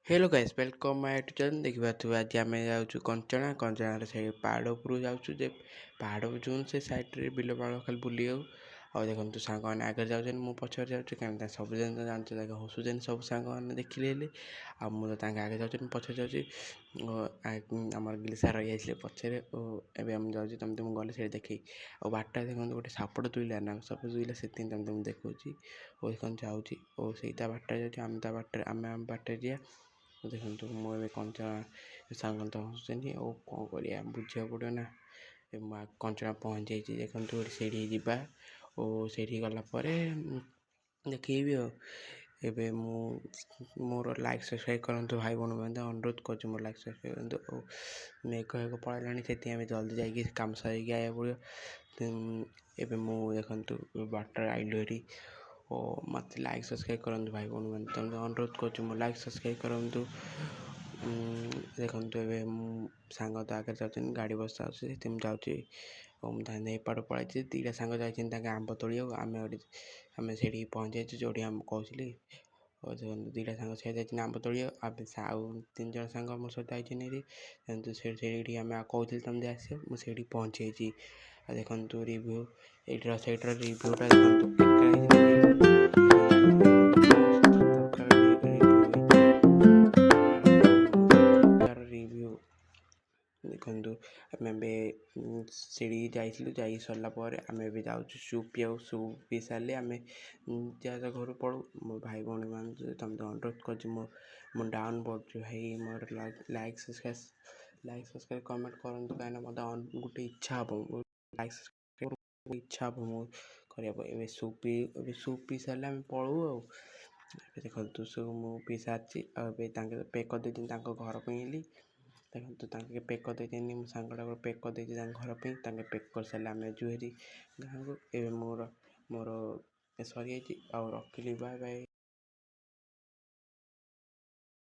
Hello guys welcome my YouTube देखिए आज आम जाऊँ कंचना कंचना से पहाड़ उपरू जाऊँ जे पहाड़ उपरू से सैड्रे बिल बाड़ खाली बुले और देखो सांग मैंने आगे जाऊँ मु पचर जाऊँ क्या सब जन जानते हसुन सब सांग मैंने देखिले आ मुझे आगे जाऊँ पचर जाऊँ आम गिलसा रही जाइए पचर एवं जाऊँ तुम तुम गले से देखे और बाट देखो गोटे सापट दुईला ना सब दुईला से तुम तुम देखा और देखो जाऊँगी और सहीटा बाट जाऊँ आम बाट आम बाट जा देखो मुझे कंचना सांग तो हसुच्च और कौन कर बुझा पड़ो ना कंचना पहुँच जाइए देखो सीढ़ी जावा और सीढ़ी गलापर देखी एबे मोर लाइक सब्सक्राइब करूँ भाई भौणी मैंने अनुरोध कर लाइक सब्सक्राइब करूँ और मेघ हेक पड़ानी से जल्दी जाकि कम सारिक आया पड़ो एबे देखु बाटर आइलु हेरी और मत लाइक सब्सक्राइब करूँ भाई भौणी मैंने तुम अनुरोध कर लाइक सब्सक्राइब करूँ देखो ए सांग तो आगे जाऊँ गाड़ी बस जाऊँ जाऊँगी और मुझे एपट पड़े दीटा सांग जाते आंब तोड़ आम आम से पहुँच जाइए जो आम कहली और दीटा सांग से जाइए आंब तोड़ आउ 3 जन सांग मो सहित आइए से आम कहली तुम आस मुझे पहुँची जाइए देखो रिव्यू ये रिव्यूटा रिव्यू देखु आम सीढ़ी जाइलु जा सरलापर आम जाऊँ सूप पियाऊ सूप पी सारे आम जहाँ घर पड़ू मो भाई भौणी मान तुम तो अनुरोध कर मो डाउन बढ़ु भाई मोर लाइक सब्सक्राइब कमेंट करूँ कहीं मत गोटे इच्छा हम लाइक सब्सक्राइब इच्छा हम मो कर सूप पी सारे आम पलू देखो सूप मु पी सारी पैक कर देती घर पर देखो पैक कर देती मो सांगटा पैक कर देती घर पर पैक कर सारे आम जुहेरी गाँव को मोर मोर सरी जाइए और रखिली बाय बाय।